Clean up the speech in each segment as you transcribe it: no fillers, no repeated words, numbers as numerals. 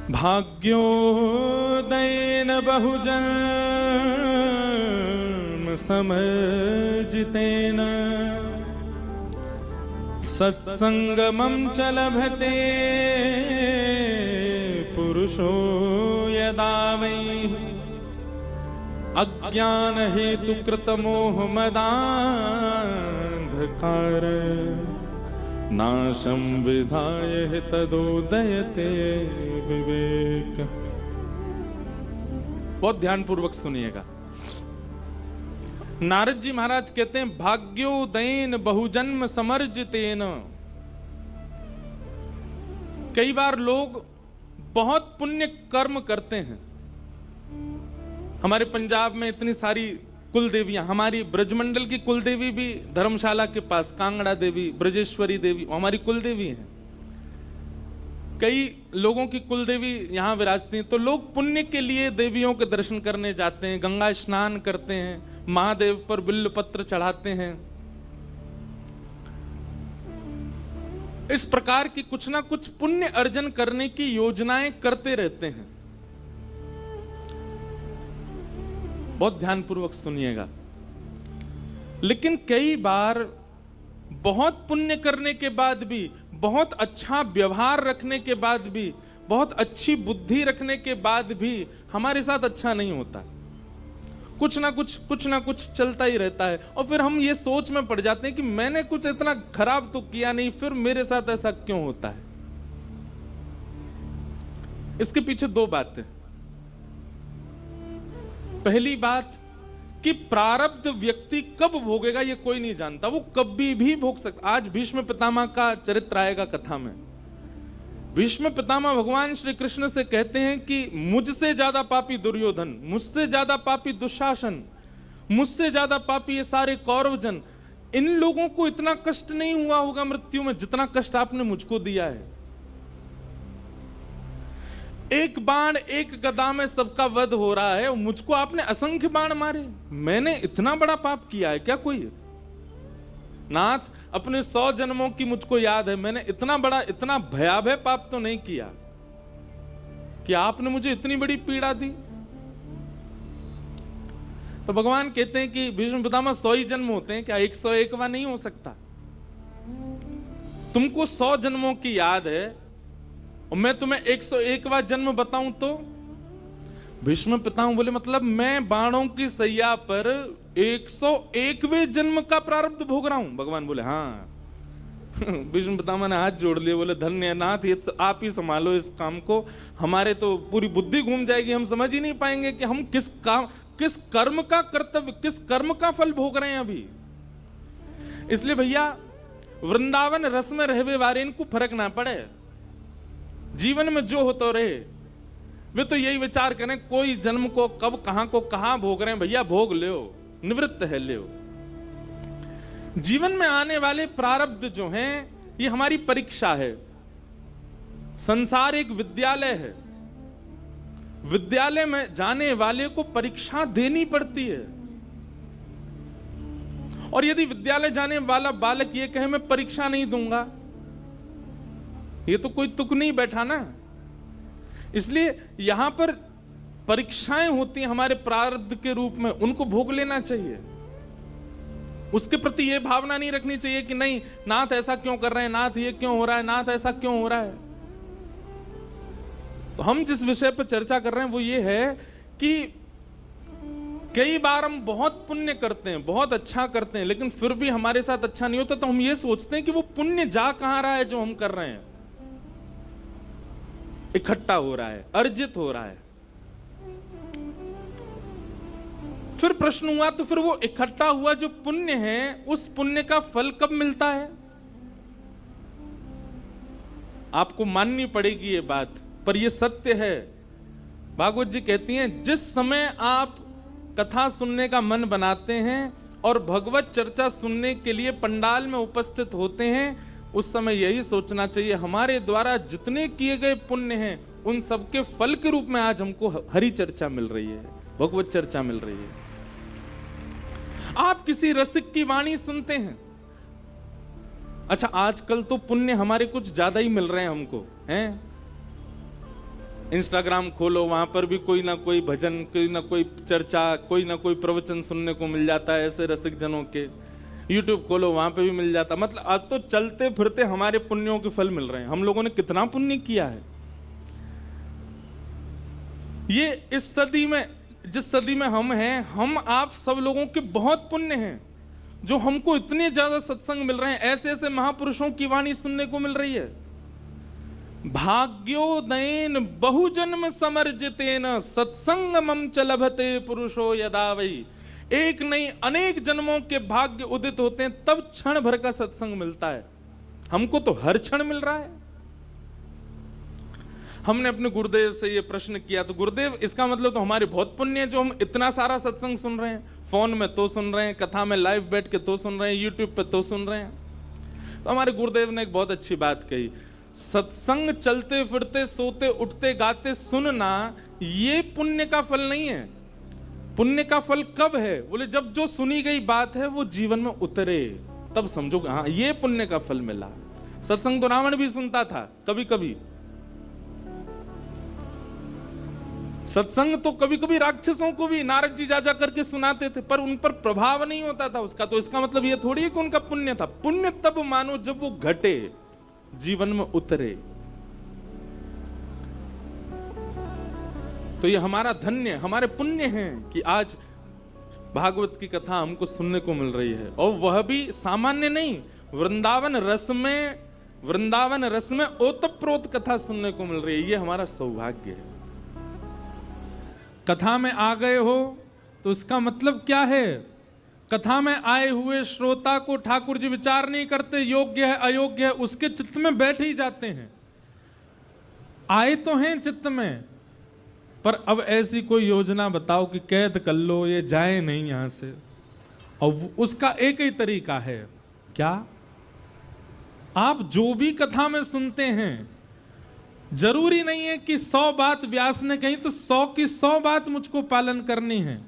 भाग्योदयेन बहुजन्म समर्जितेन सत्संगमं च लभते पुरुषो यदा वै अज्ञान हेतु कृत मोह मदान्धकार नाशं विधाय तदोदयते विवेक। बहुत ध्यान पूर्वक सुनिएगा। नारद जी महाराज कहते हैं भाग्योदयेन बहुजन्म समर्जितेन। कई बार लोग बहुत पुण्य कर्म करते हैं। हमारे पंजाब में इतनी सारी कुल देवियां, हमारी ब्रजमंडल की कुल देवी भी धर्मशाला के पास कांगड़ा देवी, ब्रजेश्वरी देवी हमारी कुल देवी हैं। कई लोगों की कुल देवी यहाँ विराजती हैं। तो लोग पुण्य के लिए देवियों के दर्शन करने जाते हैं, गंगा स्नान करते हैं, महादेव पर बिल्व पत्र चढ़ाते हैं। इस प्रकार की कुछ ना कुछ पुण्य अर्जन करने की योजनाएं करते रहते हैं। बहुत ध्यानपूर्वक सुनिएगा। लेकिन कई बार बहुत पुण्य करने के बाद भी, बहुत अच्छा व्यवहार रखने के बाद भी, बहुत अच्छी बुद्धि रखने के बाद भी हमारे साथ अच्छा नहीं होता। कुछ ना कुछ चलता ही रहता है और फिर हम ये सोच में पड़ जाते हैं कि मैंने कुछ इतना खराब तो किया नहीं, फिर मेरे साथ ऐसा क्यों होता है। इसके पीछे दो बातें। पहली बात कि प्रारब्ध व्यक्ति कब भोगेगा ये कोई नहीं जानता, वो कभी भी भोग सकता। आज भीष्म पितामह का चरित्र आएगा कथा में। भीष्म पितामह भगवान श्री कृष्ण से कहते हैं कि मुझसे ज्यादा पापी दुर्योधन, मुझसे ज्यादा पापी दुशासन, मुझसे ज्यादा पापी ये सारे कौरवजन, इन लोगों को इतना कष्ट नहीं हुआ होगा मृत्यु में जितना कष्ट आपने मुझको दिया है। एक बाण एक गदा में सबका वध हो रहा है और मुझको आपने असंख्य बाण मारे। मैंने इतना बड़ा पाप किया है क्या कोई? नाथ, अपने 100 जन्मों की मुझको याद है, मैंने इतना बड़ा, इतना भयावह पाप तो नहीं किया कि आपने मुझे इतनी बड़ी पीड़ा दी। तो भगवान कहते हैं कि भीष्म पितामह 100 ही जन्म होते हैं क्या? 101वां नहीं हो सकता। तुमको 100 जन्मों की याद है और मैं तुम्हें 101वां जन्म बताऊं तो? भीष्म पितामह बोले मतलब मैं बाणों की सैया पर 101वें जन्म का प्रारब्ध भोग रहा हूं। भगवान बोले हाँ। भीष्म पितामह ने हाथ जोड़ लिए, बोले धन्य नाथ, ये तो आप ही संभालो इस काम को, हमारे तो पूरी बुद्धि घूम जाएगी, हम समझ ही नहीं पाएंगे कि हम किस कर्म का कर्तव्य, किस कर्म का फल भोग रहे हैं अभी। इसलिए भैया वृंदावन रस में रहवे वारे इनको फर्क ना पड़े, जीवन में जो होता रहे। वे तो यही विचार करें कोई जन्म को कब कहां को कहां भोग रहे हैं, भैया भोग लो, निवृत्त है लो। जीवन में आने वाले प्रारब्ध जो हैं ये हमारी परीक्षा है। संसार एक विद्यालय है, विद्यालय में जाने वाले को परीक्षा देनी पड़ती है। और यदि विद्यालय जाने वाला बालक ये कहे मैं परीक्षा नहीं दूंगा, ये तो कोई तुक नहीं बैठा ना। इसलिए यहां पर परीक्षाएं होती हैं हमारे प्रारब्ध के रूप में, उनको भोग लेना चाहिए। उसके प्रति यह भावना नहीं रखनी चाहिए कि नहीं नाथ ऐसा क्यों कर रहे हैं, नाथ ये क्यों हो रहा है, नाथ ऐसा क्यों हो रहा है। तो हम जिस विषय पर चर्चा कर रहे हैं वो ये है कि कई बार हम बहुत पुण्य करते हैं, बहुत अच्छा करते हैं, लेकिन फिर भी हमारे साथ अच्छा नहीं होता। तो हम ये सोचते हैं कि वो पुण्य जा कहां रहा है जो हम कर रहे हैं, इकट्ठा हो रहा है, अर्जित हो रहा है। फिर प्रश्न हुआ तो फिर वो इकट्ठा हुआ जो पुण्य है उस पुण्य का फल कब मिलता है? आपको माननी पड़ेगी ये बात, पर ये सत्य है। भागवत जी कहती हैं जिस समय आप कथा सुनने का मन बनाते हैं और भगवत चर्चा सुनने के लिए पंडाल में उपस्थित होते हैं, उस समय यही सोचना चाहिए हमारे द्वारा जितने किए गए पुण्य हैं उन सबके फल के रूप में आज हमको हरि चर्चा मिल रही है, भगवत चर्चा मिल रही है। आप किसी रसिक की वाणी सुनते हैं, अच्छा आजकल तो पुण्य हमारे कुछ ज्यादा ही मिल रहे हैं हमको, हैं? इंस्टाग्राम खोलो, वहां पर भी कोई ना कोई भजन, कोई ना कोई चर्चा, कोई ना कोई प्रवचन सुनने को मिल जाता है ऐसे रसिक जनों के। यूट्यूब खोलो, वहां पे भी मिल जाता। मतलब अब तो चलते फिरते हमारे पुण्यों के फल मिल रहे हैं। हम लोगों ने कितना पुण्य किया है। ये इस सदी में, जिस सदी में हम हैं, हम आप सब लोगों के बहुत पुण्य हैं जो हमको इतने ज्यादा सत्संग मिल रहे हैं, ऐसे ऐसे महापुरुषों की वाणी सुनने को मिल रही है। भाग्योदयन बहुजन्म समर्जितेन सत्संगमं च लभते पुरुषो यदा वै। एक नहीं अनेक जन्मों के भाग्य उदित होते हैं, तब क्षण भर का सत्संग मिलता है। हमको तो हर क्षण मिल रहा है। हमने अपने गुरुदेव से ये प्रश्न किया तो गुरुदेव, इसका मतलब तो हमारे बहुत पुण्य है जो हम इतना सारा सत्संग सुन रहे हैं। फोन में तो सुन रहे हैं, कथा में लाइव बैठ के तो सुन रहे हैं, यूट्यूब पे तो सुन रहे हैं। तो हमारे गुरुदेव ने एक बहुत अच्छी बात कही, सत्संग चलते फिरते सोते उठते गाते सुनना ये पुण्य का फल नहीं है। पुण्य का फल कब है? बोले जब जो सुनी गई बात है वो जीवन में उतरे, तब समझो हाँ ये पुण्य का फल मिला। सत्संग तो रावण भी सुनता था कभी कभी, सत्संग तो कभी कभी राक्षसों को भी नारद जी जा जा करके सुनाते थे, पर उन पर प्रभाव नहीं होता था उसका। तो इसका मतलब ये थोड़ी है कि उनका पुण्य था। पुण्य तब मानो जब वो घटे, जीवन में उतरे। तो ये हमारा धन्य, हमारे पुण्य है कि आज भागवत की कथा हमको सुनने को मिल रही है, और वह भी सामान्य नहीं, वृंदावन रस में ओतप्रोत कथा सुनने को मिल रही है। ये हमारा सौभाग्य है। कथा में आ गए हो तो इसका मतलब क्या है? कथा में आए हुए श्रोता को ठाकुर जी विचार नहीं करते, योग्य है अयोग्य है, उसके चित्त में बैठ ही जाते हैं। आए तो हैं चित्त में, पर अब ऐसी कोई योजना बताओ कि कैद कर लो, ये जाए नहीं यहां से। और उसका एक ही तरीका है, क्या? आप जो भी कथा में सुनते हैं, जरूरी नहीं है कि 100 बात व्यास ने कही तो 100 की 100 बात मुझको पालन करनी है,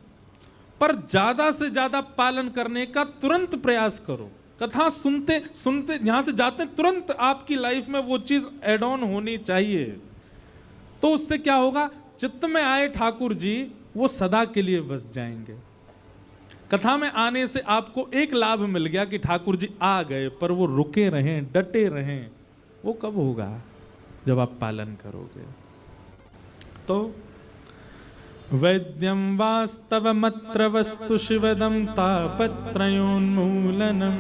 पर ज्यादा से ज्यादा पालन करने का तुरंत प्रयास करो। कथा सुनते सुनते यहां से जाते तुरंत आपकी लाइफ में वो चीज एड ऑन होनी चाहिए। तो उससे क्या होगा? चित्त में आए ठाकुर जी, वो सदा के लिए बस जाएंगे। कथा में आने से आपको एक लाभ मिल गया कि ठाकुर जी आ गए, पर वो रुके रहें, डटे रहें। वो कब होगा? जब आप पालन करोगे। तो वैद्यम वास्तवमत्र वस्तु शिवदम तापत्रयोन्मूलनम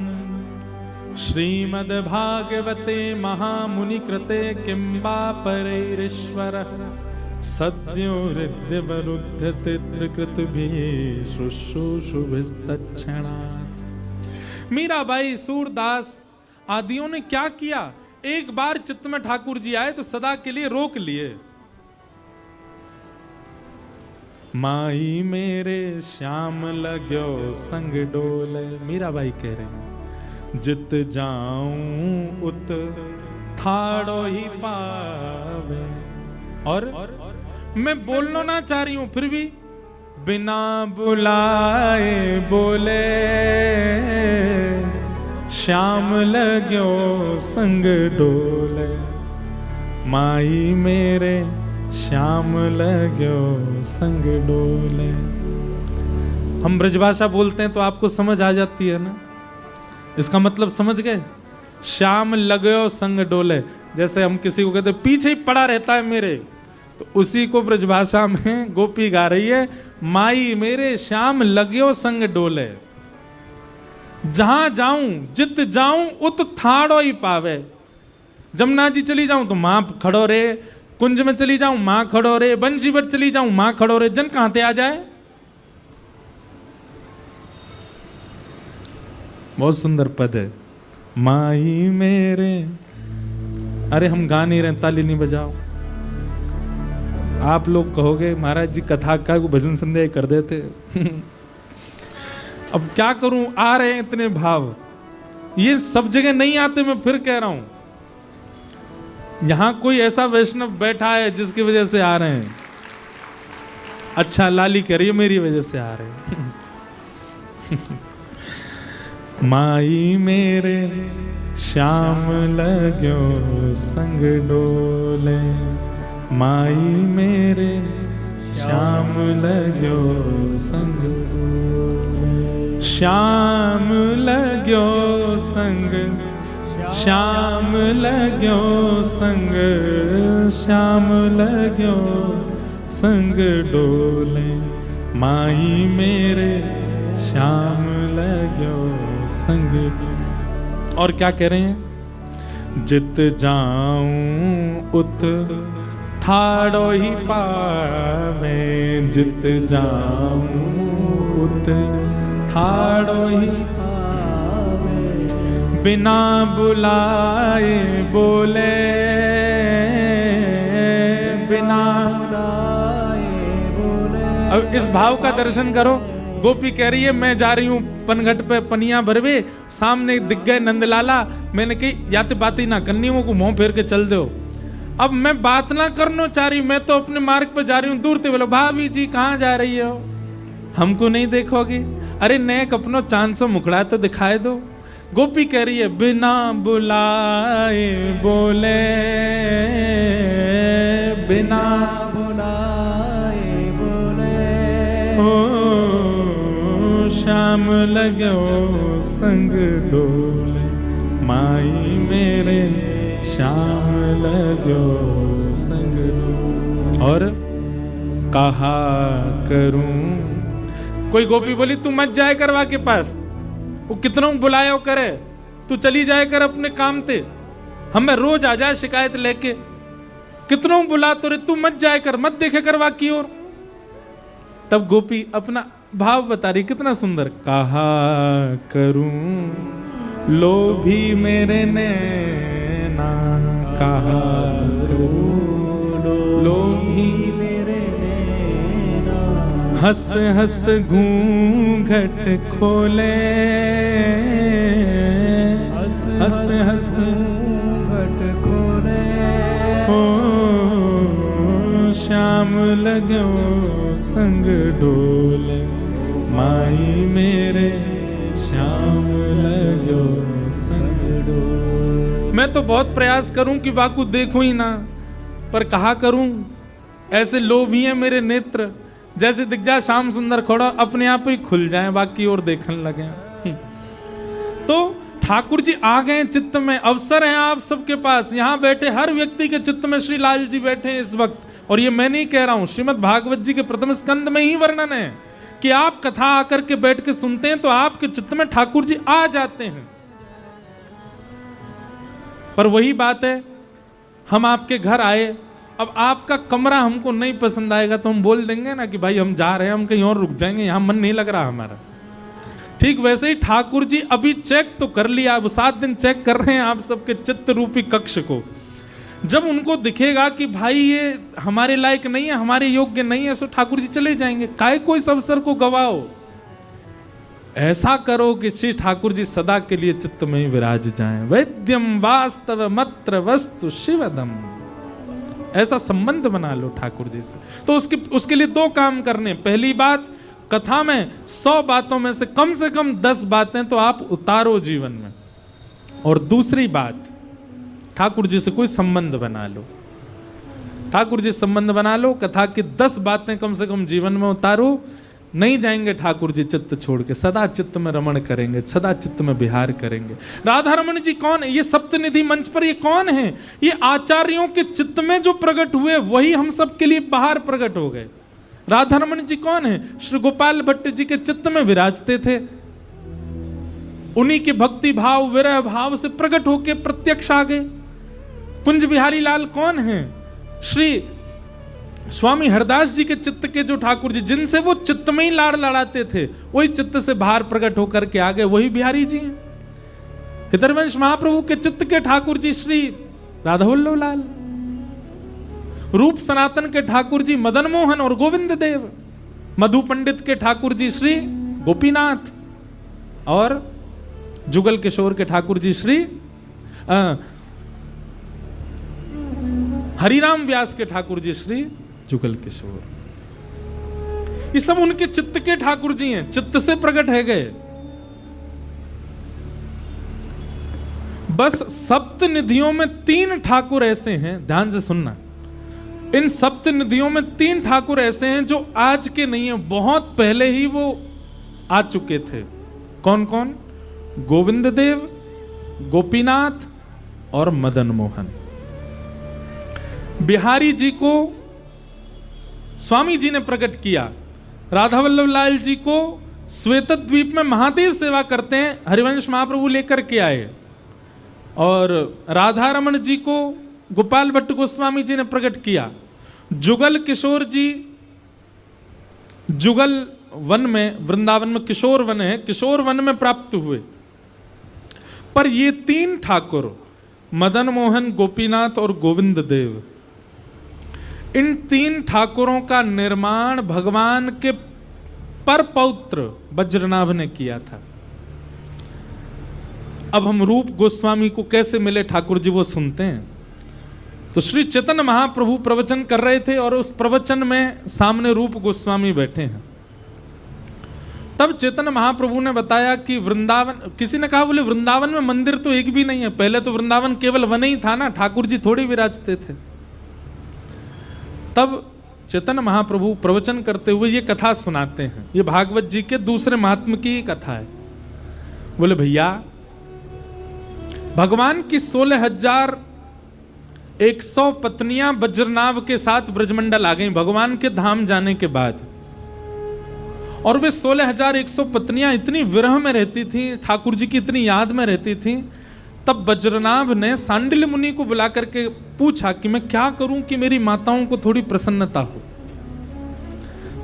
श्रीमद्भागवते महामुनि कृते किं वा परैरीश्वरः सद्यो हृद्यवरुध्यते त्रिकृतभिः शुश्रूषुभिस्तत्क्षणात्। मीराबाई, सूरदास आदियों ने क्या किया? एक बार चित्त में ठाकुर जी आए तो सदा के लिए रोक लिए। माई मेरे श्याम लाग्यो संग डोले, मीराबाई कह रहे हैं, जित जाऊं उत थाड़ो ही पावे। और मैं बोलना ना चाह रही हूं, फिर भी बिना बुलाए बोले, श्याम लाग्यो संग डोले, माई मेरे श्याम लाग्यो संग डोले। हम ब्रजभाषा बोलते हैं तो आपको समझ आ जाती है ना, इसका मतलब समझ गए? श्याम लाग्यो संग डोले, जैसे हम किसी को कहते पीछे ही पड़ा रहता है मेरे, तो उसी को ब्रजभाषा में गोपी गा रही है, माई मेरे श्याम लाग्यो संग डोले। जहां जाऊं जित जाऊं उत थाड़ो ही पावे। जमुना जी चली जाऊं तो मां खड़ो रे, कुंज में चली जाऊं मां खड़ो रे, बंशी पर चली जाऊं मां खड़ो रे, जन कहां ते आ जाए। बहुत सुंदर पद है, माई मेरे। अरे हम गा नहीं रहे, ताली नहीं बजाओ। आप लोग कहोगे महाराज जी कथा का भजन संध्या कर देते। अब क्या करूं, आ रहे हैं इतने भाव, ये सब जगह नहीं आते। मैं फिर कह रहा हूं, यहां कोई ऐसा वैष्णव बैठा है जिसकी वजह से आ रहे हैं। अच्छा, लाली कह रही है मेरी वजह से आ रहे हैं। माई मेरे श्याम लाग्यो संग डोले, माई मेरे श्याम लग्यो संग, श्याम लग्यो संग, श्याम लग्यो संग, श्याम लग्यो संग डोले, माई मेरे श्याम लग्यो संग। और क्या कह रहे हैं? जित जाऊं उत ठाड़ो ही पावे, जित जाऊं उत ठाड़ो ही पावे, बिना बुलाए बोले, बिना बुलाए बोले। अब इस भाव का दर्शन करो। गोपी कह रही है मैं जा रही हूँ पनघट पे पनिया भरवे, सामने दिख गए नंदलाला, मैंने कही या तो बात ही ना करनी, वो को मुंह फेर के चल दो। अब मैं बात ना करना चाह रही, मैं तो अपने मार्ग पे जा रही हूँ। दूर से बोलो भाभी जी कहाँ जा रही हो, हमको नहीं देखोगी? अरे नेक अपनो चांद से मुखड़ा तो दिखाए दो। गोपी कह रही है बिना बुलाए बोले, बिना बुलाए बोले, ओ श्याम लग्यो संग डोले, माई मेरे श्याम लग्यो संग। और कहा करूं, कोई गोपी बोली तू मत जाए करवा के पास, वो कितना बुलाया करे, तू चली जाए कर अपने काम ते, हमें रोज आ जाए शिकायत लेके, कितना बुला तो रे, तू मत जाए कर, मत देखे करवा की ओर। तब गोपी अपना भाव बता रही, कितना सुंदर। कहा करूं लोभी मेरे नैना, कहा करूं लोभी मेरे नैना, हंस हंस घूंघट खोले, हंस हंस घूंघट खोले, ओ श्याम लग्यो संग डोले, माई मेरे श्याम लग्यो संग डोले। मैं तो बहुत प्रयास करूं कि बाकू देखूं ही ना, पर कहा करूं, ऐसे लोभी हैं मेरे नेत्र, जैसे दिख जाए श्याम सुंदर खड़ा अपने आप ही खुल जाए, बाकी और देखने लगे। तो ठाकुर जी आ गए चित्त में, अवसर है आप सबके पास, यहां बैठे हर व्यक्ति के चित्त में श्री लाल जी बैठे हैं इस वक्त। और ये मैं नहीं कह रहा हूं, श्रीमद् भागवत जी के प्रथम स्कंद में ही वर्णन है कि आप कथा आकर के बैठ के सुनते हैं तो आपके चित्त में ठाकुर जी आ जाते हैं। पर वही बात है, हम आपके घर आए, अब आपका कमरा हमको नहीं पसंद आएगा तो हम बोल देंगे ना कि भाई हम जा रहे हैं, हम कहीं और रुक जाएंगे, यहां मन नहीं लग रहा हमारा। ठीक वैसे ही ठाकुर जी अभी चेक तो कर लिया, अब 7 दिन चेक कर रहे हैं आप सबके चित्त रूपी कक्ष को। जब उनको दिखेगा कि भाई ये हमारे लायक नहीं है, हमारे योग्य नहीं है, तो ठाकुर जी चले जाएंगे। काहे कोई इस अवसर को गवाओ, ऐसा करो कि श्री ठाकुर जी सदा के लिए चित्त में ही विराज जाएं। वैद्यम वास्तव मत्र वस्तु शिवदम, ऐसा संबंध बना लो ठाकुर जी से। तो उसके लिए 2 काम करने। पहली बात, कथा में 100 बातों में से कम 10 बातें तो आप उतारो जीवन में। और दूसरी बात, ठाकुर जी से कोई संबंध बना लो, ठाकुर जी संबंध बना लो, कथा की 10 बातें कम से कम जीवन में उतारो। नहीं जाएंगे ठाकुर जी चित्त छोड़ के, सदा चित्त में रमण करेंगे, सदा चित्त में विहार करेंगे। राधा रमण जी कौन है? ये सप्तनिधि मंच पर ये कौन है? ये आचार्यों के चित्त में जो प्रकट हुए वही हम सब के लिए बाहर प्रकट हो गए। राधा रमण जी कौन है? श्री गोपाल भट्ट जी के चित्त में विराजते थे, उन्हीं के भक्ति भाव विरह भाव से प्रकट होके प्रत्यक्ष आ गए। कुंज बिहारी लाल कौन है? श्री स्वामी हरदास जी के चित्त के जो ठाकुर जी, जिनसे वो चित्त में ही लाड़ लड़ाते थे, वही चित्त से बाहर प्रकट होकर के आ गए, वही बिहारी जी हैं। हितरवंश महाप्रभु के चित्त के ठाकुर जी श्री राधा वल्लभ लाल, रूप सनातन के ठाकुर जी मदन मोहन और गोविंद देव, मधु पंडित के ठाकुर जी श्री गोपीनाथ, और जुगल किशोर के ठाकुर जी श्री हरिराम व्यास के ठाकुर जी श्री जुगल किशोर। ये सब उनके चित्त के ठाकुर जी हैं, चित्त से प्रकट है गए। बस सप्त निधियों में 3 ठाकुर ऐसे हैं, ध्यान से सुनना, इन सप्त नदियों में 3 ठाकुर ऐसे हैं जो आज के नहीं है, बहुत पहले ही वो आ चुके थे। कौन कौन? गोविंद देव, गोपीनाथ और मदन मोहन। बिहारी जी को स्वामी जी ने प्रकट किया, राधा वल्लभ लाल जी को श्वेत द्वीप में महादेव सेवा करते हैं हरिवंश महाप्रभु लेकर के आए, और राधा रमन जी को गोपाल भट्ट गोस्वामी जी ने प्रकट किया। जुगल किशोर जी जुगल वन में, वृंदावन में किशोर वन है, किशोर वन में प्राप्त हुए। पर ये 3 ठाकुर मदन मोहन, गोपीनाथ और गोविंद देव, इन 3 ठाकुरों का निर्माण भगवान के पर पौत्र वज्रनाभ ने किया था। अब हम रूप गोस्वामी को कैसे मिले ठाकुर जी वो सुनते हैं। तो श्री चैतन्य महाप्रभु प्रवचन कर रहे थे और उस प्रवचन में सामने रूप गोस्वामी बैठे हैं। तब चैतन्य महाप्रभु ने बताया कि वृंदावन, किसी ने कहा बोले वृंदावन में मंदिर तो एक भी नहीं है, पहले तो वृंदावन केवल वन ही था ना, ठाकुर जी थोड़ी विराजते थे। तब चैतन्य महाप्रभु प्रवचन करते हुए ये कथा सुनाते हैं, ये भागवत जी के दूसरे महात्म की कथा है। बोले भैया, भगवान की 16,100 पत्नियां वज्रनाभ के साथ ब्रजमंडल आ गई भगवान के धाम जाने के बाद, और वे 16,100 पत्नियां इतनी विरह में रहती थी, ठाकुर जी की इतनी याद में रहती थी। तब वज्रनाभ ने सांडिल्य मुनि को बुला करके पूछा कि मैं क्या करूं कि मेरी माताओं को थोड़ी प्रसन्नता हो।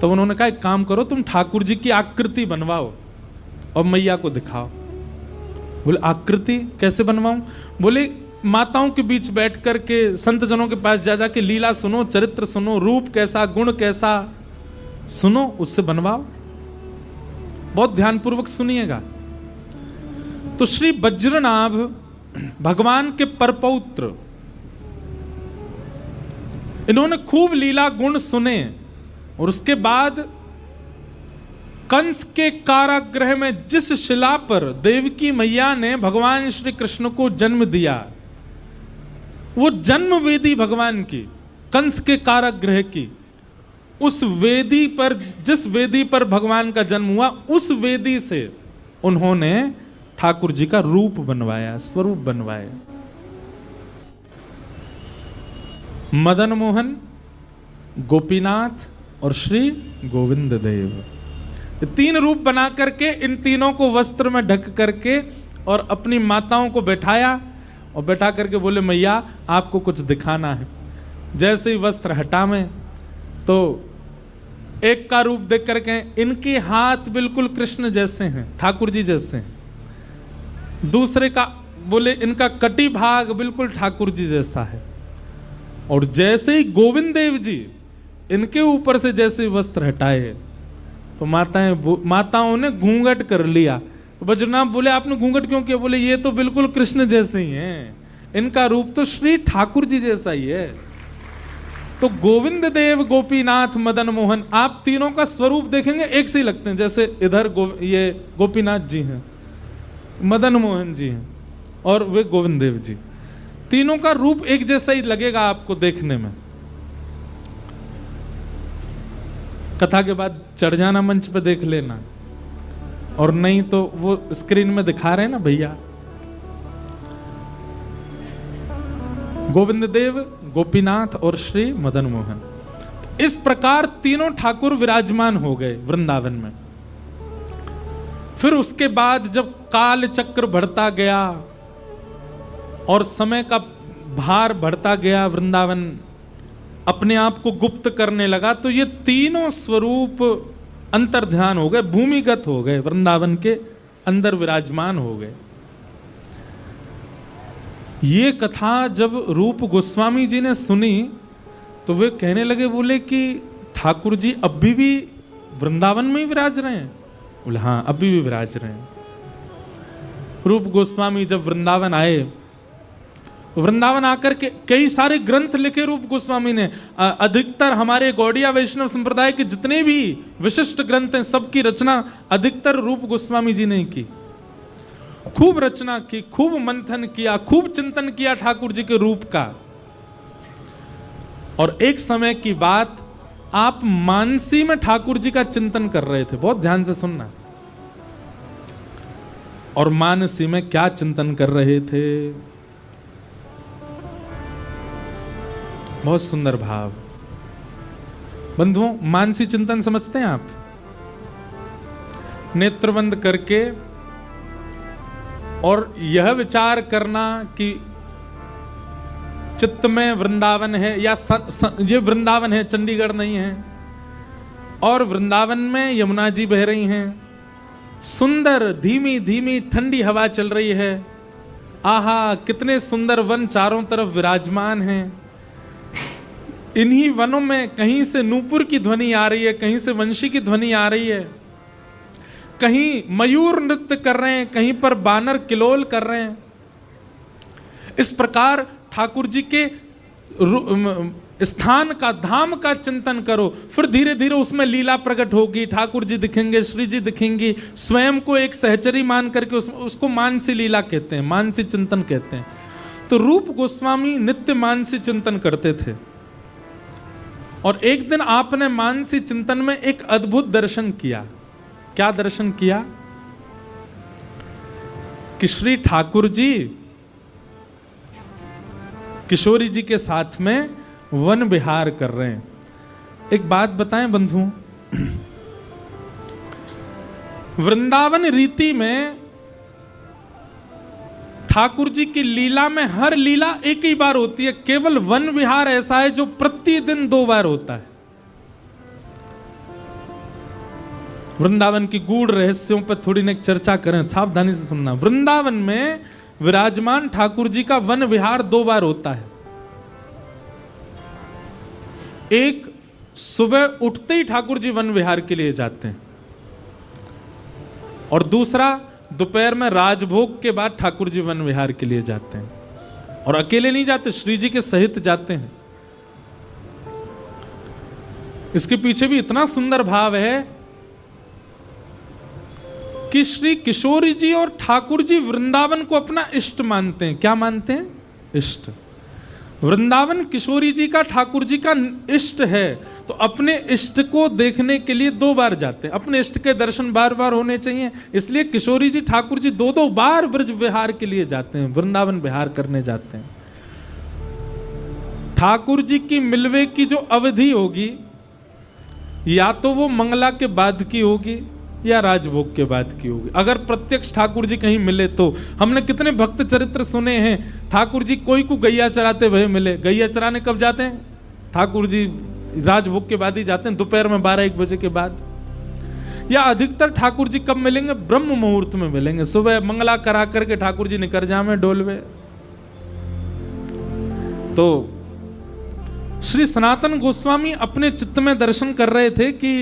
तब उन्होंने कहा एक काम करो, तुम ठाकुर जी की आकृति बनवाओ और मैया को दिखाओ। बोले आकृति कैसे बनवाऊं? बोले माताओं के बीच बैठ करके संत जनों के पास जा जाके लीला सुनो, चरित्र सुनो, रूप कैसा, गुण कैसा सुनो, उससे बनवाओ। बहुत ध्यानपूर्वक सुनिएगा। तो श्री वज्रनाभ भगवान के परपौत्र, इन्होंने खूब लीला गुण सुने, और उसके बाद कंस के कारागृह में जिस शिला पर देवकी मैया ने भगवान श्री कृष्ण को जन्म दिया, वो जन्म वेदी भगवान की, कंस के कारागृह की, उस वेदी पर, जिस वेदी पर भगवान का जन्म हुआ, उस वेदी से उन्होंने ठाकुर जी का रूप बनवाया, स्वरूप बनवाया। मदन मोहन, गोपीनाथ और श्री गोविंद देव, 3 रूप बना करके इन तीनों को वस्त्र में ढक करके और अपनी माताओं को बैठाया, और बैठा करके बोले मैया आपको कुछ दिखाना है। जैसे ही वस्त्र हटा में, तो एक का रूप देख करके इनके हाथ बिल्कुल कृष्ण जैसे हैं, ठाकुर जी जैसे हैं। दूसरे का बोले इनका कटी भाग बिल्कुल ठाकुर जी जैसा है। और जैसे ही गोविंद देव जी इनके ऊपर से जैसे वस्त्र हटाए, तो माताओं ने घूंघट कर लिया। तो वज्रनाभ बोले आपने घूंघट क्यों किया? बोले ये तो बिल्कुल कृष्ण जैसे ही हैं, इनका रूप तो श्री ठाकुर जी जैसा ही है। तो गोविंद देव, गोपीनाथ, मदन मोहन, आप तीनों का स्वरूप देखेंगे एक से ही लगते हैं। जैसे इधर ये गोपीनाथ जी हैं, मदन मोहन जी हैं और वे गोविंद देव जी, तीनों का रूप एक जैसा ही लगेगा आपको देखने में। कथा के बाद चढ़ जाना मंच पे देख लेना, और नहीं तो वो स्क्रीन में दिखा रहे हैं ना भैया। गोविंद देव, गोपीनाथ और श्री मदन मोहन, इस प्रकार तीनों ठाकुर विराजमान हो गए वृंदावन में। फिर उसके बाद जब काल चक्र बढ़ता गया और समय का भार बढ़ता गया, वृंदावन अपने आप को गुप्त करने लगा, तो ये तीनों स्वरूप अंतर्ध्यान हो गए, भूमिगत हो गए, वृंदावन के अंदर विराजमान हो गए। ये कथा जब रूप गोस्वामी जी ने सुनी, तो वे कहने लगे, बोले कि ठाकुर जी अभी भी वृंदावन में ही विराज रहे हैं? बोले हाँ, अभी भी विराज रहे हैं। रूप गोस्वामी जब वृंदावन आए, वृंदावन आकर के कई सारे ग्रंथ लिखे रूप गोस्वामी ने। अधिकतर हमारे गौड़िया वैष्णव संप्रदाय के जितने भी विशिष्ट ग्रंथ हैं, सबकी रचना अधिकतर रूप गोस्वामी जी ने की। खूब रचना की, खूब मंथन किया, खूब चिंतन किया ठाकुर जी के रूप का। और एक समय की बात, आप मानसी में ठाकुर जी का चिंतन कर रहे थे, बहुत ध्यान से सुनना। और मानसी में क्या चिंतन कर रहे थे? बहुत सुंदर भाव। बंधुओं, मानसी चिंतन समझते हैं आप? नेत्र बंद करके और यह विचार करना कि चित्त में वृंदावन है, या ये वृंदावन है, चंडीगढ़ नहीं है, और वृंदावन में यमुना जी बह रही हैं, सुंदर धीमी धीमी ठंडी हवा चल रही है, आहा कितने सुंदर वन चारों तरफ विराजमान हैं। इन्हीं वनों में कहीं से नूपुर की ध्वनि आ रही है, कहीं से वंशी की ध्वनि आ रही है, कहीं मयूर नृत्य कर रहे हैं, कहीं पर बानर किलोल कर रहे हैं। इस प्रकार ठाकुर जी के स्थान का, धाम का चिंतन करो, फिर धीरे धीरे उसमें लीला प्रकट होगी, ठाकुर जी दिखेंगे, श्री जी दिखेंगी। स्वयं को एक सहचरी मान करके उसको मानसी लीला कहते हैं, मानसी चिंतन कहते हैं। तो रूप गोस्वामी नित्य मानसी चिंतन करते थे, और एक दिन आपने मानसी चिंतन में एक अद्भुत दर्शन किया। क्या दर्शन किया? कि श्री ठाकुर जी किशोरी जी के साथ में वन विहार कर रहे हैं। एक बात बताएं बंधुओं, वृंदावन रीति में ठाकुर जी की लीला में हर लीला एक ही बार होती है, केवल वन विहार ऐसा है जो प्रतिदिन 2 बार होता है। वृंदावन की गूढ़ रहस्यों पर थोड़ी न चर्चा करें, सावधानी से सुनना। वृंदावन में विराजमान ठाकुर जी का वन विहार 2 बार होता है। एक, सुबह उठते ही ठाकुर जी वन विहार के लिए जाते हैं, और दूसरा दोपहर में राजभोग के बाद ठाकुर जी वन विहार के लिए जाते हैं। और अकेले नहीं जाते, श्री जी के सहित जाते हैं। इसके पीछे भी इतना सुंदर भाव है कि श्री किशोरी जी और ठाकुर जी वृंदावन को अपना इष्ट मानते हैं। क्या मानते हैं? इष्ट। वृंदावन किशोरी जी का, ठाकुर जी का इष्ट है, तो अपने इष्ट को देखने के लिए 2 बार जाते हैं। अपने इष्ट के दर्शन बार बार होने चाहिए, इसलिए किशोरी जी ठाकुर जी 2-2 बार ब्रज विहार के लिए जाते हैं, वृंदावन विहार करने जाते हैं। ठाकुर जी की मिलवे की जो अवधि होगी, या तो वो मंगला के बाद की होगी या राजभोग के बाद की होगी। अगर प्रत्यक्ष ठाकुर जी कहीं मिले तो, हमने कितने भक्त चरित्र सुने हैं, ठाकुर जी कोई को गैया चराते हुए मिले। गैया चराने कब जाते हैं? ठाकुर जी राजभोग के बाद ही जाते हैं, दोपहर में 12-1 बजे के बाद। या अधिकतर ठाकुर जी कब मिलेंगे? ब्रह्म मुहूर्त में मिलेंगे, सुबह मंगला करा करके ठाकुर जी निकर जामे डोलवे। तो श्री सनातन गोस्वामी अपने चित्त में दर्शन कर रहे थे कि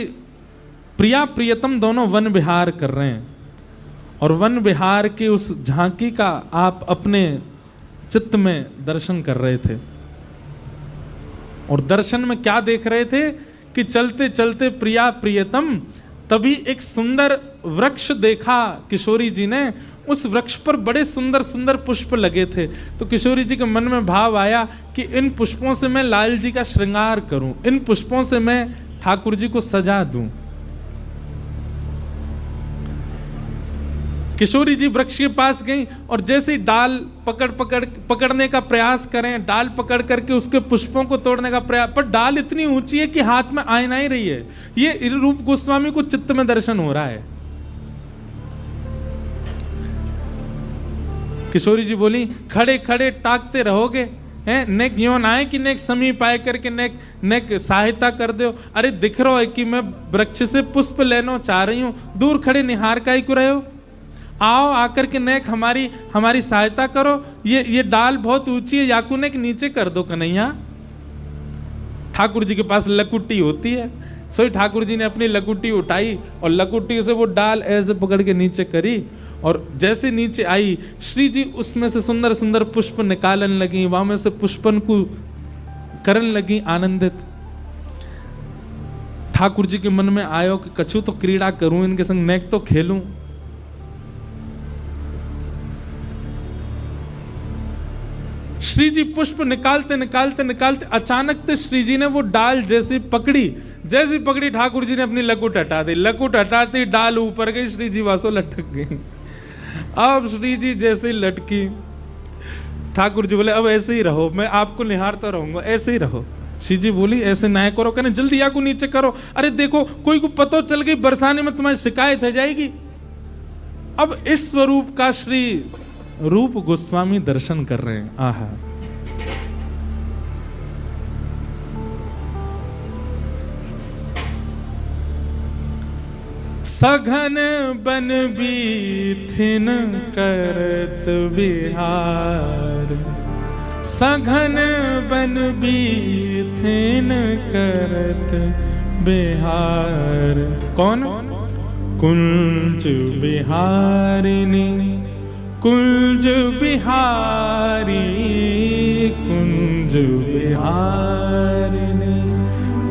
प्रिया प्रियतम दोनों वन विहार कर रहे हैं, और वन विहार की उस झांकी का आप अपने चित्त में दर्शन कर रहे थे। और दर्शन में क्या देख रहे थे कि चलते चलते प्रिया प्रियतम, तभी एक सुंदर वृक्ष देखा किशोरी जी ने। उस वृक्ष पर बड़े सुंदर सुंदर पुष्प लगे थे, तो किशोरी जी के मन में भाव आया कि इन पुष्पों से मैं लाल जी का श्रृंगार करूं, इन पुष्पों से मैं ठाकुर जी को सजा दूं। किशोरी जी वृक्ष के पास गई, और जैसे डाल पकड़ने का प्रयास करें, डाल पकड़ करके उसके पुष्पों को तोड़ने का प्रयास, पर डाल इतनी ऊंची है कि हाथ में आ नहीं रही है। ये रूप गोस्वामी को चित्त में दर्शन हो रहा है। किशोरी जी बोली, खड़े खड़े टाकते रहोगे हैं, नेक यो ना है कि नेक समीप आए करके नेक सहायता कर दो। अरे दिख रहा है कि मैं वृक्ष से पुष्प लेना चाह रही हूं, दूर खड़े निहार का ही रहे हो। आओ आकर के नेक हमारी सहायता करो। ये डाल बहुत ऊंची है, याकू नेक नीचे कर दो कन्हैया। ठाकुर जी के पास लकुटी होती है, सो ठाकुर जी ने अपनी लकुटी उठाई और लकुटी से वो डाल ऐसे पकड़ के नीचे करी, और जैसे नीचे आई श्री जी उसमें से सुंदर सुंदर पुष्प निकालने लगी, वहां में से पुष्पन को करने लगी आनंदित। ठाकुर जी के मन में आयो कि कछु तो क्रीड़ा करूं इनके संग, नेक तो खेलूं। श्री जी पुष्प निकालते निकालते निकालते अचानक से श्री जी ने वो डाल जैसी पकड़ी ठाकुर जी ने अपनी लकुट हटा दी। लकुट हटाती डाल ऊपर गई, श्री जी वासो लटक गई। अब श्री जी जैसे ही लटकी, ठाकुर जी बोले अब ऐसे ही रहो, मैं आपको निहारता रहूंगा, ऐसे ही रहो। श्री जी बोली ऐसे ना करो, कहने जल्दी आको नीचे करो। अरे देखो कोई को पता चल गई बरसाने में तुम्हारी शिकायत है जाएगी। अब इस स्वरूप का श्री रूप गोस्वामी दर्शन कर रहे हैं। आहा, सघन बन बीथिन करत विहार, सघन बन बीथिन करत बिहार। कौन? कुंज बिहारिनी, कुंज बिहारी, कुंज बिहारिनी,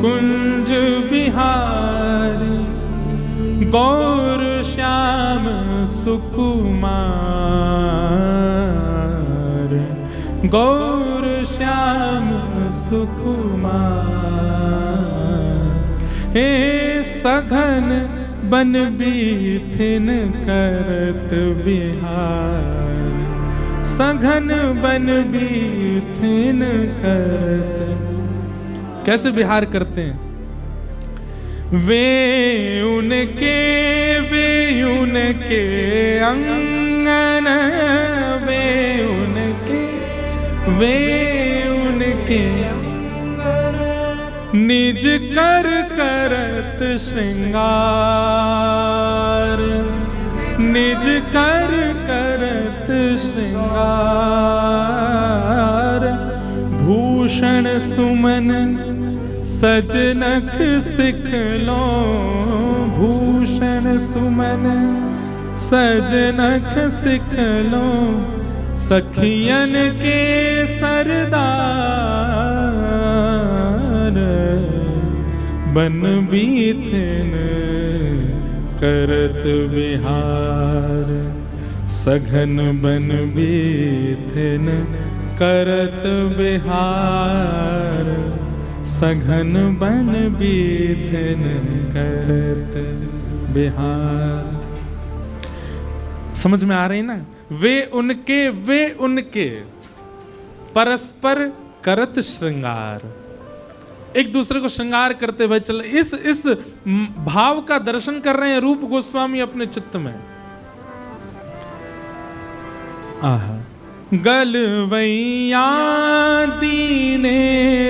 कुंज बिहारी। गौर श्याम सुकुमार, गौर श्याम सुकुमार। हे सघन बन बीथिन करत बिहार, सघन बन बीथिन करत। कैसे बिहार करते हैं? वे उनके अंगन, वे उनके निज कर करत श्रृंगार, निज कर करत श्रृंगार। भूषण सुमन सजनख सिखलो, भूषण सुमन सजनख सिखलो। सखियन के सरदार, बन बीथिन करत बिहार, सघन बन बीथिन करत बिहार, सघन बन बीथिन करत बिहार। समझ में आ रही ना? वे उनके परस्पर करत श्रृंगार, एक दूसरे को श्रृंगार करते हुए चल। इस भाव का दर्शन कर रहे हैं रूप गोस्वामी अपने चित्त में। आहा, गलवैया दीने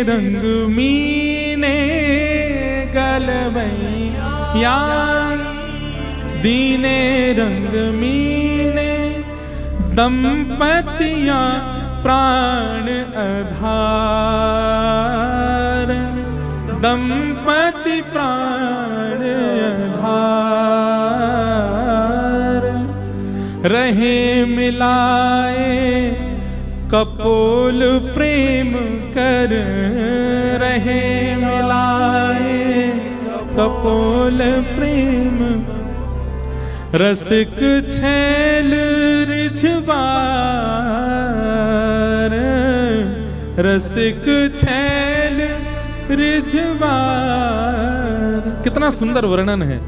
रंग मीने, गलवैया दीने रंग मीने। दंपतियां प्राण आधार, दंपति प्राण आधार। रहे मिलाए कपोल प्रेम कर, रहे मिलाए कपोल प्रेम। रसिक छैल रिझवार, रसिक छैल रिझवार। कितना सुंदर वर्णन है।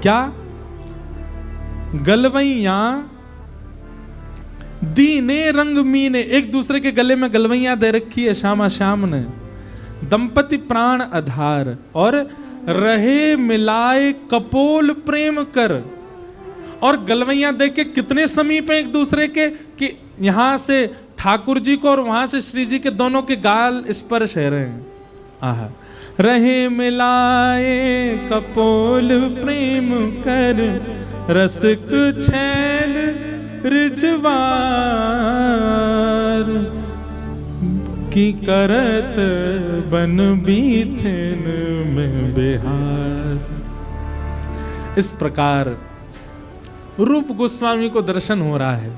क्या? गलवैया दीने रंग मीने, एक दूसरे के गले में गलवैया दे रखी है श्यामा श्याम ने। दंपति प्राण आधार, और रहे मिलाए कपोल प्रेम कर। और गलवैया देख के कितने समीप है एक दूसरे के, कि यहां से ठाकुर जी को और वहां से श्री जी के दोनों के गाल स्पर्श है रहे हैं। आहा, रहे मिलाए कपोल प्रेम कर, रसिक छैल रिझवार। की करत बन बीथिन में बिहार। इस प्रकार रूप गोस्वामी को दर्शन हो रहा है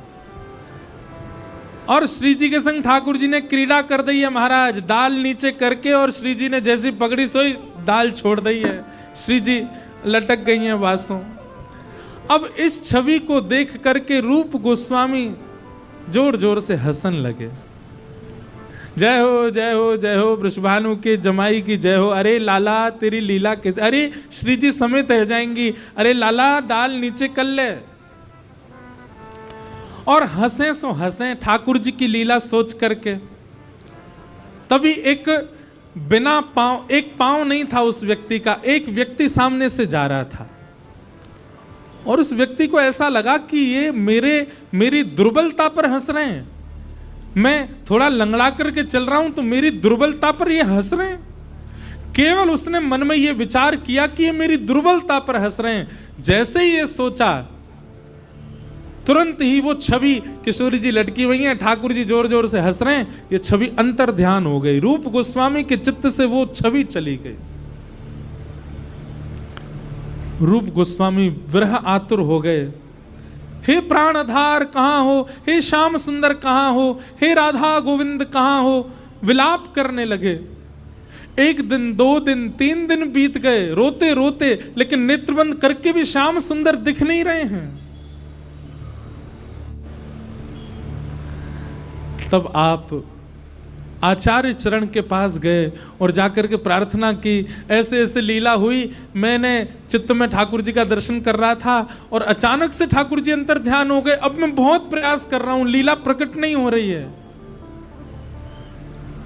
और श्री जी के संग ठाकुर जी ने क्रीड़ा कर दी है महाराज, डाल नीचे करके, और श्री जी ने जैसी पगड़ी सोई डाल छोड़ दी है, श्री जी लटक गई हैं वासों। अब इस छवि को देख करके रूप गोस्वामी जोर जोर से हंसन लगे। जय हो जय हो जय हो, वृषभानु के जमाई की जय हो, अरे लाला तेरी लीला के, अरे श्री जी समेत रह जाएंगी, अरे लाला डाल नीचे कर ले। और हंसे सो हंसे ठाकुर जी की लीला सोच करके। तभी एक बिना पांव, एक पांव नहीं था उस व्यक्ति का, एक व्यक्ति सामने से जा रहा था और उस व्यक्ति को ऐसा लगा कि ये मेरी दुर्बलता पर हंस रहे हैं। मैं थोड़ा लंगड़ा करके चल रहा हूं तो मेरी दुर्बलता पर ये हंस रहे हैं। केवल उसने मन में ये विचार किया कि ये मेरी दुर्बलता पर हंस रहे हैं। जैसे ही ये सोचा, तुरंत ही वो छवि, किशोरी जी लटकी हुई हैं, ठाकुर जी जोर जोर से हंस रहे हैं, ये छवि अंतर ध्यान हो गई। रूप गोस्वामी के चित्त से वो छवि चली गई। रूप गोस्वामी विरह आतुर हो गए। हे प्राणधार कहां हो, हे श्याम सुंदर कहां हो, हे राधा गोविंद कहां हो, विलाप करने लगे। एक दिन, 2 दिन, 3 दिन बीत गए रोते रोते, लेकिन नेत्रबंद करके भी श्याम सुंदर दिख नहीं रहे हैं। तब आप आचार्य चरण के पास गए और जाकर के प्रार्थना की, ऐसे ऐसे लीला हुई, मैंने चित्त में ठाकुर जी का दर्शन कर रहा था और अचानक से ठाकुर जी अंतर ध्यान हो गए। अब मैं बहुत प्रयास कर रहा हूं, लीला प्रकट नहीं हो रही है।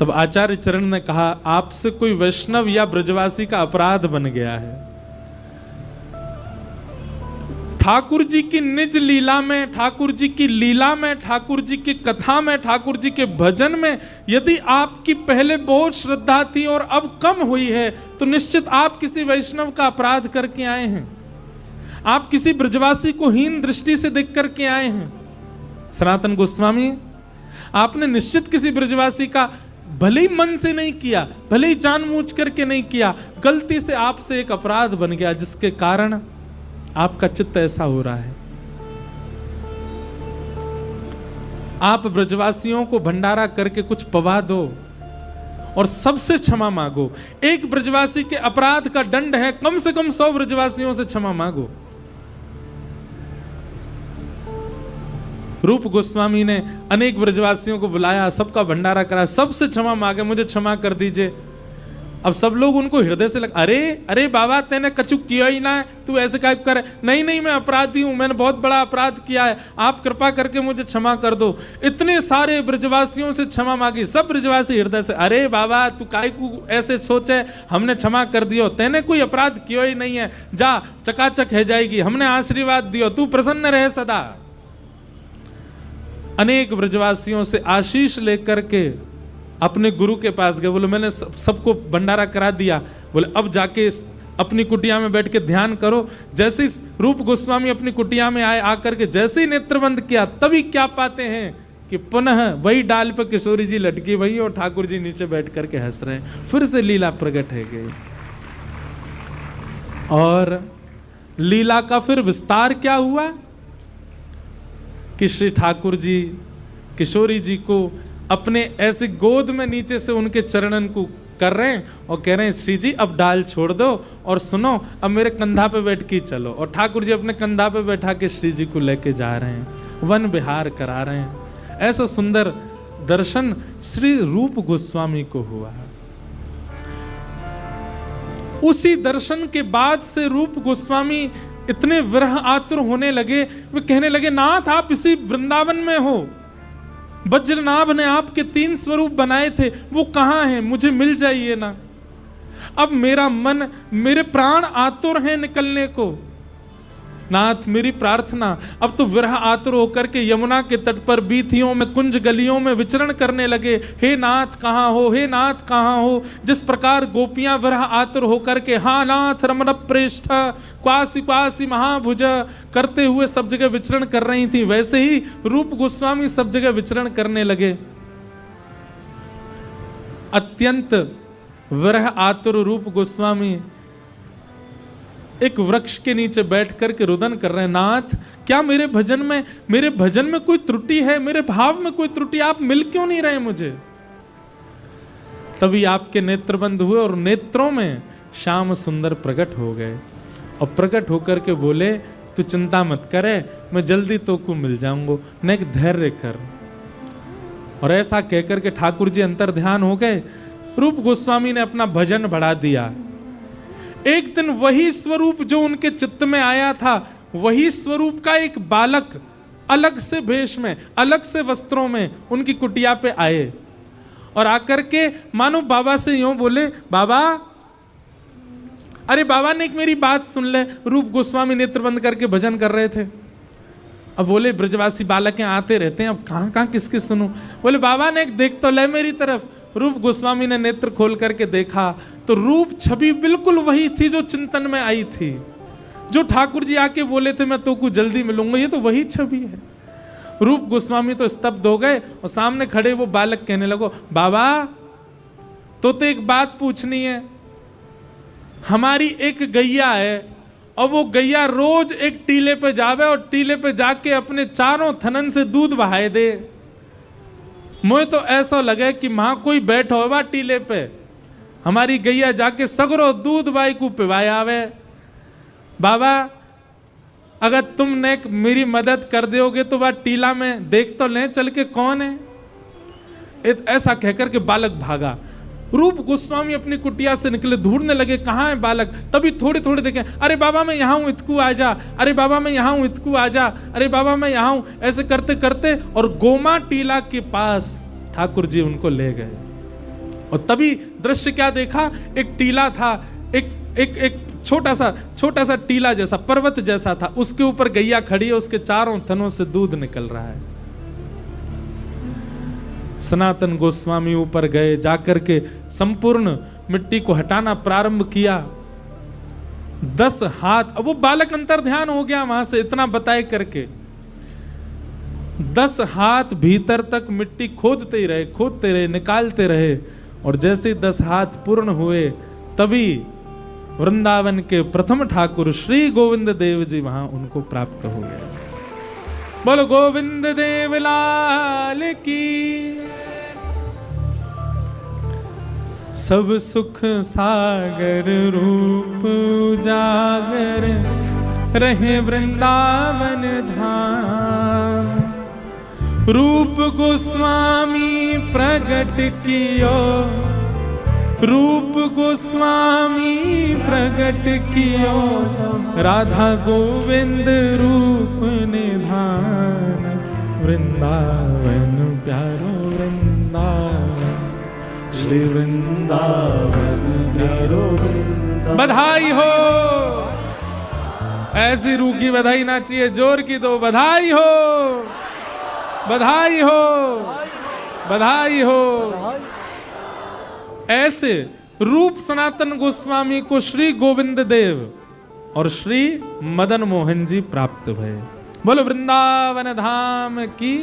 तब आचार्य चरण ने कहा, आपसे कोई वैष्णव या ब्रजवासी का अपराध बन गया है। ठाकुर जी की निज लीला में, ठाकुर जी की लीला में, ठाकुर जी की कथा में, ठाकुर जी के भजन में यदि आपकी पहले बहुत श्रद्धा थी और अब कम हुई है, तो निश्चित आप किसी वैष्णव का अपराध करके आए हैं। आप किसी ब्रजवासी को हीन दृष्टि से देख करके आए हैं। सनातन गोस्वामी, आपने निश्चित किसी ब्रजवासी का, भले ही मन से नहीं किया, भले ही जानबूझ करके नहीं किया, गलती से आपसे एक अपराध बन गया जिसके कारण आपका चित्त ऐसा हो रहा है। आप ब्रजवासियों को भंडारा करके कुछ पवा दो और सबसे क्षमा मांगो। एक ब्रजवासी के अपराध का दंड है कम से कम 100 ब्रजवासियों से क्षमा मांगो। रूप गोस्वामी ने अनेक ब्रजवासियों को बुलाया, सबका भंडारा करा, सबसे क्षमा मांगे, मुझे क्षमा कर दीजिए। अब सब लोग उनको हृदय से अरे अरे बाबा तेने कछु किया ही ना है, तू ऐसे काय कर। नहीं नहीं, मैं अपराधी हूं, मैंने बहुत बड़ा अपराध किया है, आप कृपा करके मुझे क्षमा कर दो। इतने सारे ब्रजवासियों से क्षमा मांगी, सब ब्रजवासी हृदय से, अरे बाबा तू काय को ऐसे सोचे, हमने क्षमा कर दियो, तेने कोई अपराध किया ही नहीं है, जा चकाचक है जाएगी, हमने आशीर्वाद दियो, तू प्रसन्न रहे सदा। अनेक ब्रजवासियों से आशीष लेकर के अपने गुरु के पास गए। बोले मैंने सबको भंडारा करा दिया, बोले अब जाके अपनी कुटिया में बैठ के ध्यान करो। जैसे रूप गोस्वामी अपनी कुटिया में आए, आकर के जैसे ही नेत्रबंद किया, तभी क्या पाते हैं कि पुनः वही डाल पर किशोरी जी लटकी वही और ठाकुर जी नीचे बैठ करके हंस रहे हैं। फिर से लीला प्रकट है गई और लीला का फिर विस्तार क्या हुआ कि श्री ठाकुर जी किशोरी जी को अपने ऐसे गोद में नीचे से उनके चरणन को कर रहे हैं और कह रहे हैं, श्री जी अब डाल छोड़ दो और सुनो, अब मेरे कंधा पे बैठ के चलो। और ठाकुर जी अपने कंधा पे बैठा के श्री जी को लेके जा रहे हैं, वन विहार करा रहे हैं। ऐसा सुंदर दर्शन श्री रूप गोस्वामी को हुआ। उसी दर्शन के बाद से रूप गोस्वामी इतने विरह आतुर होने लगे, वे कहने लगे, नाथ आप इसी वृंदावन में हो, वज्रनाभ ने आपके 3 स्वरूप बनाए थे, वो कहां हैं, मुझे मिल जाइए ना। अब मेरा मन, मेरे प्राण आतुर हैं निकलने को, नाथ मेरी प्रार्थना। अब तो विरह आतुर होकर के यमुना के तट पर बीथियों में, कुंज गलियों में विचरण करने लगे, हे नाथ कहां हो, हे नाथ कहां हो। जिस प्रकार गोपियां विरह आतुर होकर के हा नाथ रमण प्रेष्ठ क्वासी क्वासी महाभुज करते हुए सब जगह विचरण कर रही थी, वैसे ही रूप गोस्वामी सब जगह विचरण करने लगे। अत्यंत विरह आतुर रूप गोस्वामी एक वृक्ष के नीचे बैठ करके रुदन कर रहे हैं, नाथ क्या मेरे भजन में कोई त्रुटि है, मेरे भाव में कोई त्रुटि, आप मिल क्यों नहीं रहे मुझे। तभी आपके नेत्रबंद हुए और नेत्रों में श्याम सुंदर प्रकट हो गए और प्रकट होकर के बोले, तू चिंता मत करे, मैं जल्दी तो को मिल जाऊंगा, न एक धैर्य कर। और ऐसा कहकर के ठाकुर जी अंतर ध्यान हो गए। रूप गोस्वामी ने अपना भजन बढ़ा दिया। एक दिन वही स्वरूप जो उनके चित्त में आया था, वही स्वरूप का एक बालक अलग से भेष में, अलग से वस्त्रों में उनकी कुटिया पे आए और आकर के मानो बाबा से यूं बोले, बाबा, अरे बाबा ने एक मेरी बात सुन ले। रूप गोस्वामी नेत्र बंद करके भजन कर रहे थे। अब बोले ब्रजवासी बालक यहाँ आते रहते हैं, अब कहाँ कहाँ किसके सुनूं। बोले बाबा ने एक देख तो ले मेरी तरफ। रूप गोस्वामी ने नेत्र खोल करके देखा तो रूप छवि बिल्कुल वही थी जो चिंतन में आई थी, जो ठाकुर जी आके बोले थे मैं तो को जल्दी मिलूंगा, ये तो वही छवि है। रूप गोस्वामी तो स्तब्ध हो गए और सामने खड़े वो बालक कहने लगो, बाबा तो एक बात पूछनी है। हमारी एक गैया है और वो गैया रोज एक टीले पे जावे और टीले पे जाके अपने चारों थनन से दूध बहाए दे। मुझे तो ऐसा लगे कि मां कोई बैठो होगा टीले पे, हमारी गैया जाके सगरो दूध बाई को पिवाए आवे। बाबा अगर तुमने मेरी मदद कर दोगे तो वह टीला में देख तो लें चल के कौन है। ऐसा कहकर के बालक भागा। रूप गोस्वामी अपनी कुटिया से निकले, ढूंढने लगे कहाँ है बालक। तभी थोड़े थोड़े देखे, अरे बाबा मैं यहाँ हूँ इतकू आ जा, अरे बाबा मैं यहाँ हूँ इतकू आ जा, अरे बाबा मैं यहाँ हूँ। ऐसे करते करते और गोमा टीला के पास ठाकुर जी उनको ले गए। और तभी दृश्य क्या देखा, एक टीला था, एक छोटा सा टीला जैसा, पर्वत जैसा था, उसके ऊपर गैया खड़ी है, उसके चारों थनों से दूध निकल रहा है। सनातन गोस्वामी ऊपर गए, जाकर के संपूर्ण मिट्टी को हटाना प्रारंभ किया। 10 हाथ, अब वो बालक अंतर ध्यान हो गया वहां से इतना बताए करके। 10 हाथ भीतर तक मिट्टी खोदते रहे, निकालते रहे। और जैसे 10 हाथ पूर्ण हुए तभी वृंदावन के प्रथम ठाकुर श्री गोविंद देव जी वहां उनको प्राप्त हो गए। बोलो गोविंद देव लाल की। सब सुख सागर रूप उजागर रहे वृंदावन धाम। रूप गोस्वामी प्रगट कियो, रूप गोस्वामी प्रगट कियो, राधा गोविंद रूप निधान। वृंदावन प्यारो वृंदावन, श्री वृंदावन प्यारो। बधाई हो, ऐसी रूखी बधाई ना चाहिए, जोर की दो। बधाई हो, बधाई हो, बधाई हो। ऐसे रूप सनातन गोस्वामी को श्री गोविंद देव और श्री मदन मोहन जी प्राप्त हुए। बोलो वृंदावन धाम की।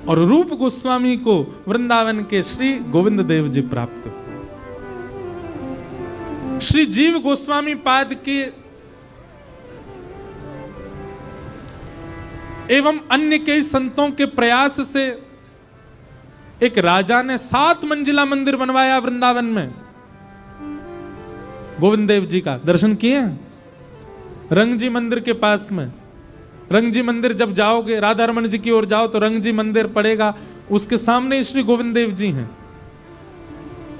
और रूप गोस्वामी को वृंदावन के श्री गोविंद देव जी प्राप्त हुए। श्री जीव गोस्वामी पाद के एवं अन्य कई संतों के प्रयास से एक राजा ने 7 मंजिला मंदिर बनवाया वृंदावन में। गोविंद देव जी का दर्शन किए रंगजी मंदिर के पास में। रंगजी मंदिर जब जाओगे, राधा रमन जी की ओर जाओ तो रंगजी मंदिर पड़ेगा, उसके सामने श्री गोविंद देव जी हैं।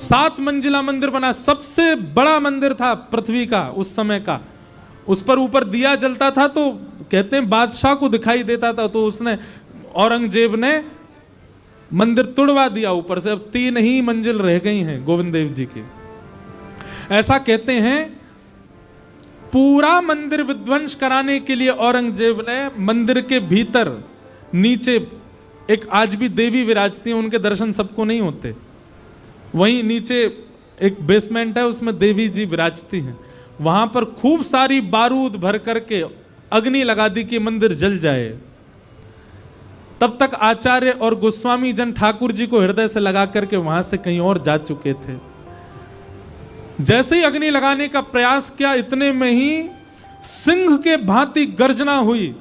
7 मंजिला मंदिर बना, सबसे बड़ा मंदिर था पृथ्वी का उस समय का। उस पर ऊपर दिया जलता था तो कहते हैं बादशाह को दिखाई देता था, तो उसने औरंगजेब ने मंदिर तोड़वा दिया ऊपर से। अब 3 ही मंजिल रह गई हैं गोविंद देव जी की। ऐसा कहते हैं पूरा मंदिर विध्वंस कराने के लिए औरंगजेब ने मंदिर के भीतर नीचे एक आज भी देवी विराजती हैं, उनके दर्शन सबको नहीं होते। वहीं नीचे एक बेसमेंट है, उसमें देवी जी विराजती हैं। वहां पर खूब सारी बारूद भर करके अग्नि लगा दी कि मंदिर जल जाए। तब तक आचार्य और गोस्वामी जन ठाकुर जी को हृदय से लगा करके वहां से कहीं और जा चुके थे। जैसे ही अग्नि लगाने का प्रयास किया, इतने में ही सिंह के भांति गर्जना हुई।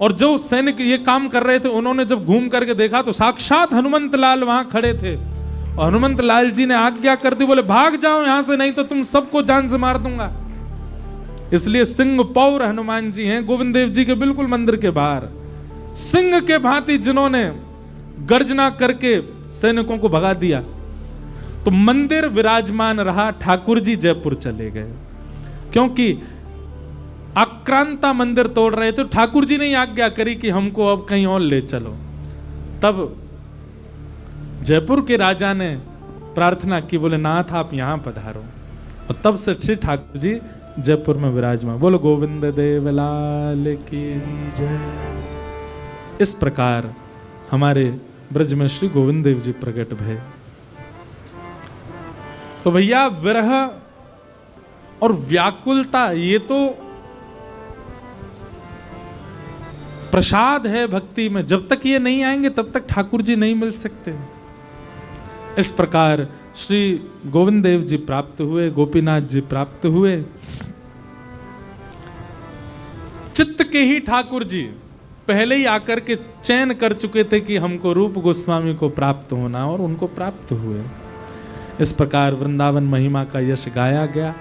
और जो सैनिक ये काम कर रहे थे, उन्होंने जब घूम करके देखा तो साक्षात हनुमंत लाल वहां खड़े थे। और हनुमंत लाल जी ने आज्ञा कर दी, बोले भाग जाओ यहां से, नहीं तो तुम सबको जान से मार दूंगा। इसलिए सिंह पौर हनुमान जी हैं गोविंद देव जी के बिल्कुल मंदिर के बाहर। सिंह के भांति जिन्होंने गर्जना करके सैनिकों को भगा दिया, तो मंदिर विराजमान रहा, ठाकुर जी जयपुर चले गए। क्योंकि आक्रांता मंदिर तोड़ रहे थे, ठाकुर जी ने आज्ञा करी कि हमको अब कहीं और ले चलो। तब जयपुर के राजा ने प्रार्थना की, बोले नाथ आप यहां पधारो, और तब से श्री ठाकुर जी जयपुर में विराजमान। बोलो गोविंद देव लाल की जय। इस प्रकार हमारे ब्रज में श्री गोविंद देव जी प्रकट भय। तो भैया विरह और व्याकुलता ये तो प्रसाद है भक्ति में, जब तक ये नहीं आएंगे तब तक ठाकुर जी नहीं मिल सकते। इस प्रकार श्री गोविंद देव जी प्राप्त हुए, गोपीनाथ जी प्राप्त हुए। चित्त के ही ठाकुर जी पहले ही आकर के चयन कर चुके थे कि हमको रूप गोस्वामी को प्राप्त होना, और उनको प्राप्त हुए। इस प्रकार वृंदावन महिमा का यश गाया गया।